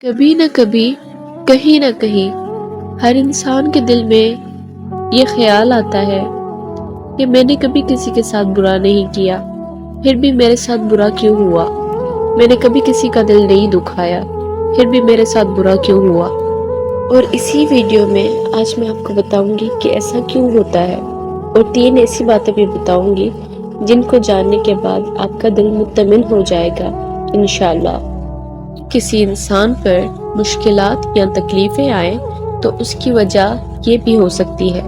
کبھی نہ کبھی کہیں نہ کہیں ہر انسان کے دل میں یہ خیال آتا ہے کہ میں نے کبھی کسی کے ساتھ برا نہیں کیا، پھر بھی میرے ساتھ برا کیوں ہوا؟ میں نے کبھی کسی کا دل نہیں دکھایا، پھر بھی میرے ساتھ برا کیوں ہوا؟ اور اسی ویڈیو میں آج میں آپ کو بتاؤں گی کہ ایسا کیوں ہوتا ہے، اور 3 ایسی باتیں بھی بتاؤں گی جن کو جاننے کے بعد آپ کا دل مطمئن ہو جائے گا انشاءاللہ۔ کسی انسان پر مشکلات یا تکلیفیں آئیں تو اس کی وجہ یہ بھی ہو سکتی ہے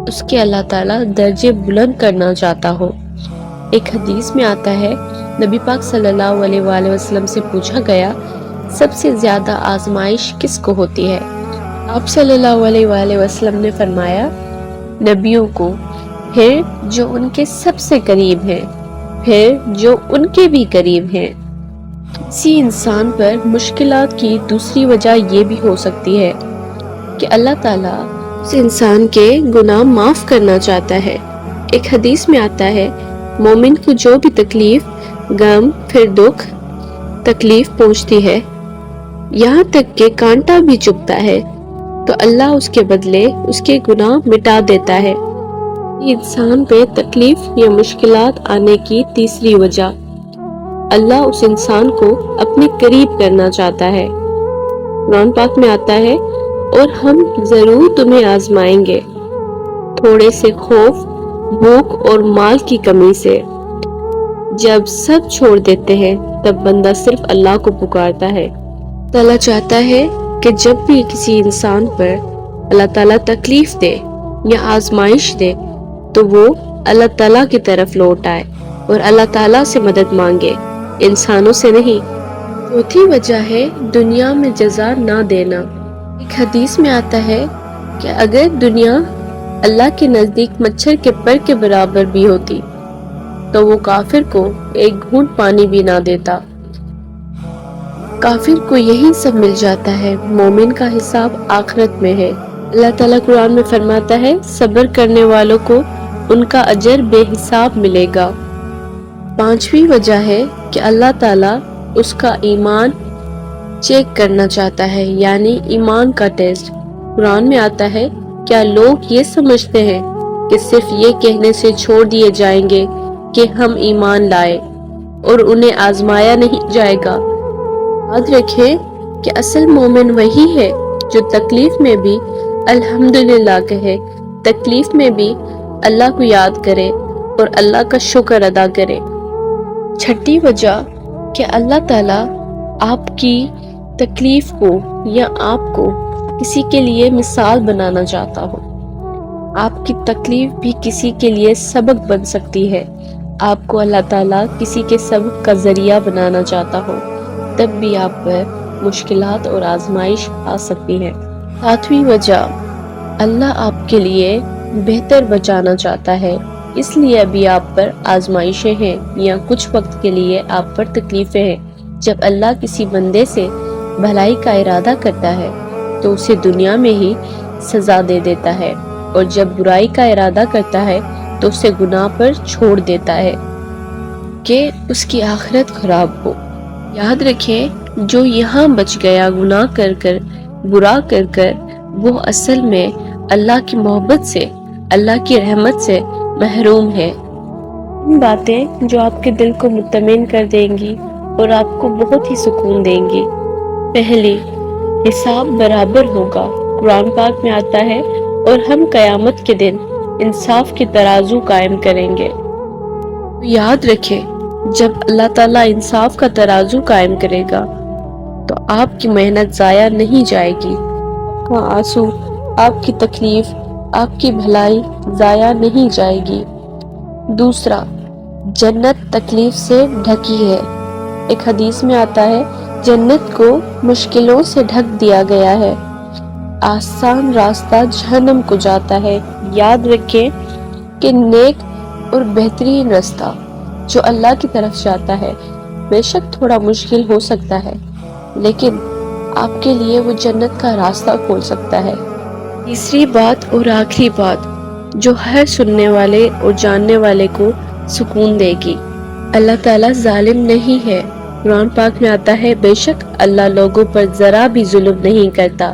اس کے اللہ تعالیٰ درجے بلند کرنا چاہتا ہو۔ ایک حدیث میں آتا ہے، نبی پاک صلی اللہ علیہ وآلہ وسلم سے پوچھا گیا، سب سے زیادہ آزمائش کس کو ہوتی ہے؟ آپ صلی اللہ علیہ وآلہ وسلم نے فرمایا، نبیوں کو، پھر جو ان کے سب سے قریب ہیں، پھر جو ان کے بھی قریب ہیں۔ کسی انسان پر مشکلات کی دوسری وجہ یہ بھی ہو سکتی ہے کہ اللہ تعالیٰ اس انسان کے گناہ معاف کرنا چاہتا ہے۔ ایک حدیث میں آتا ہے، مومن کو جو بھی تکلیف، غم، پھر دکھ، تکلیف پہنچتی ہے، یہاں تک کہ کانٹا بھی چبھتا ہے، تو اللہ اس کے بدلے اس کے گناہ مٹا دیتا ہے۔ یہ انسان پہ تکلیف یا مشکلات آنے کی تیسری وجہ، اللہ اس انسان کو اپنے قریب کرنا چاہتا ہے۔ قرآن پاک میں آتا ہے، اور ہم ضرور تمہیں آزمائیں گے، تھوڑے سے خوف، بھوک اور مال کی کمی سے۔ جب سب چھوڑ دیتے ہیں تب بندہ صرف اللہ کو پکارتا ہے۔ اللہ چاہتا ہے کہ جب بھی کسی انسان پر اللہ تعالیٰ تکلیف دے یا آزمائش دے تو وہ اللہ تعالیٰ کی طرف لوٹ آئے اور اللہ تعالیٰ سے مدد مانگے، انسانوں سے نہیں۔ چوتھی وجہ ہے دنیا میں جزا نہ دینا۔ ایک حدیث میں آتا ہے کہ اگر دنیا اللہ کے نزدیک مچھر کے پر کے برابر بھی ہوتی تو وہ کافر کو ایک گھونٹ پانی بھی نہ دیتا۔ کافر کو یہی سب مل جاتا ہے، مومن کا حساب آخرت میں ہے۔ اللہ تعالیٰ قرآن میں فرماتا ہے، صبر کرنے والوں کو ان کا اجر بے حساب ملے گا۔ پانچویں وجہ ہے کہ اللہ تعالیٰ اس کا ایمان چیک کرنا چاہتا ہے، یعنی ایمان کا ٹیسٹ۔ قرآن میں آتا ہے، کیا لوگ یہ سمجھتے ہیں کہ صرف یہ کہنے سے چھوڑ دیے جائیں گے کہ ہم ایمان لائے اور انہیں آزمایا نہیں جائے گا؟ یاد رکھیں کہ اصل مومن وہی ہے جو تکلیف میں بھی الحمدللہ کہے، تکلیف میں بھی اللہ کو یاد کرے اور اللہ کا شکر ادا کرے۔ چھٹی وجہ کہ اللہ تعالیٰ آپ کی تکلیف کو یا آپ کو کسی کے لیے مثال بنانا چاہتا ہو۔ آپ کی تکلیف بھی کسی کے لیے سبق بن سکتی ہے۔ آپ کو اللہ تعالیٰ کسی کے سبق کا ذریعہ بنانا چاہتا ہو، تب بھی آپ پر مشکلات اور آزمائش آ سکتی ہے۔ ساتویں وجہ، اللہ آپ کے لیے بہتر بچانا چاہتا ہے، اس لیے ابھی آپ پر آزمائشیں ہیں یا کچھ وقت کے لیے آپ پر تکلیفیں ہیں۔ جب اللہ کسی بندے سے بھلائی کا ارادہ کرتا ہے تو اسے دنیا میں ہی سزا دے دیتا ہے، اور جب برائی کا ارادہ کرتا ہے تو اسے گناہ پر چھوڑ دیتا ہے کہ اس کی آخرت خراب ہو۔ یاد رکھیں، جو یہاں بچ گیا گناہ کر کر، برا کر کر، وہ اصل میں اللہ کی محبت سے، اللہ کی رحمت سے محروم ہے۔ ان باتیں جو آپ کے دل کو مطمئن کر دیں گی اور آپ کو بہت ہی سکون دیں گی۔ پہلی، حساب برابر ہوگا۔ قرآن پاک میں آتا ہے، اور ہم قیامت کے دن انصاف کی ترازو قائم کریں گے۔ یاد رکھیں، جب اللہ تعالیٰ انصاف کا ترازو قائم کرے گا تو آپ کی محنت ضائع نہیں جائے گی، آپ کا آنسو، آپ کی تکلیف، آپ کی بھلائی ضائع نہیں جائے گی۔ دوسرا، جنت تکلیف سے ڈھکی ہے۔ ایک حدیث میں آتا ہے، جنت کو مشکلوں سے ڈھک دیا گیا ہے، آسان راستہ جہنم کو جاتا ہے۔ یاد رکھیں کہ نیک اور بہترین راستہ جو اللہ کی طرف جاتا ہے بے شک تھوڑا مشکل ہو سکتا ہے، لیکن آپ کے لیے وہ جنت کا راستہ کھول سکتا ہے۔ تیسری بات اور آخری بات جو ہر سننے والے اور جاننے والے کو سکون دے گی، اللہ تعالیٰ ظالم نہیں ہے۔ قرآن پاک میں آتا ہے بے شک اللہ لوگوں پر ذرا بھی ظلم نہیں کرتا۔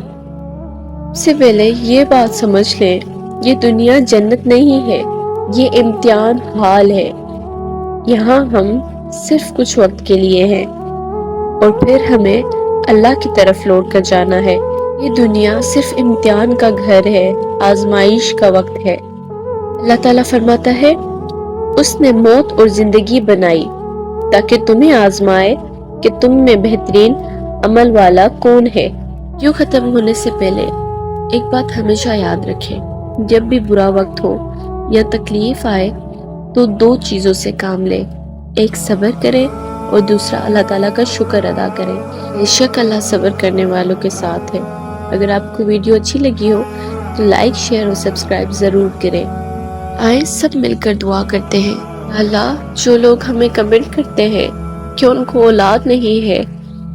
سب سے پہلے یہ بات سمجھ لیں، یہ دنیا جنت نہیں ہے، یہ امتحان حال ہے۔ یہاں ہم صرف کچھ وقت کے لیے ہیں اور پھر ہمیں اللہ کی طرف لوٹ کر جانا ہے۔ یہ دنیا صرف امتحان کا گھر ہے، آزمائش کا وقت ہے۔ اللہ تعالیٰ فرماتا ہے اس نے موت اور زندگی بنائی تاکہ تمہیں آزمائے کہ تم میں بہترین عمل والا کون ہے۔ یوں ختم ہونے سے پہلے ایک بات ہمیشہ یاد رکھیں، جب بھی برا وقت ہو یا تکلیف آئے تو دو چیزوں سے کام لیں، ایک صبر کریں اور دوسرا اللہ تعالیٰ کا شکر ادا کریں۔ بے شک اللہ صبر کرنے والوں کے ساتھ ہے۔ اگر آپ کو ویڈیو اچھی لگی ہو تو لائک، شیئر اور سبسکرائب ضرور کریں۔ آئیں سب مل کر دعا کرتے ہیں۔ اللہ، جو لوگ ہمیں کمنٹ کرتے ہیں کہ ان کو اولاد نہیں ہے،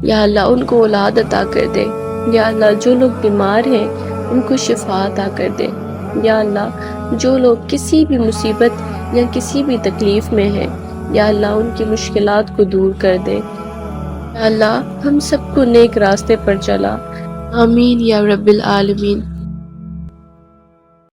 یا اللہ ان کو اولاد عطا کر دے۔ یا اللہ جو لوگ بیمار ہیں ان کو شفا عطا کر دے۔ یا اللہ جو لوگ کسی بھی مصیبت یا کسی بھی تکلیف میں ہیں، یا اللہ ان کی مشکلات کو دور کر دے۔ یا اللہ ہم سب کو نیک راستے پر چلا۔ آمین یا رب العالمین۔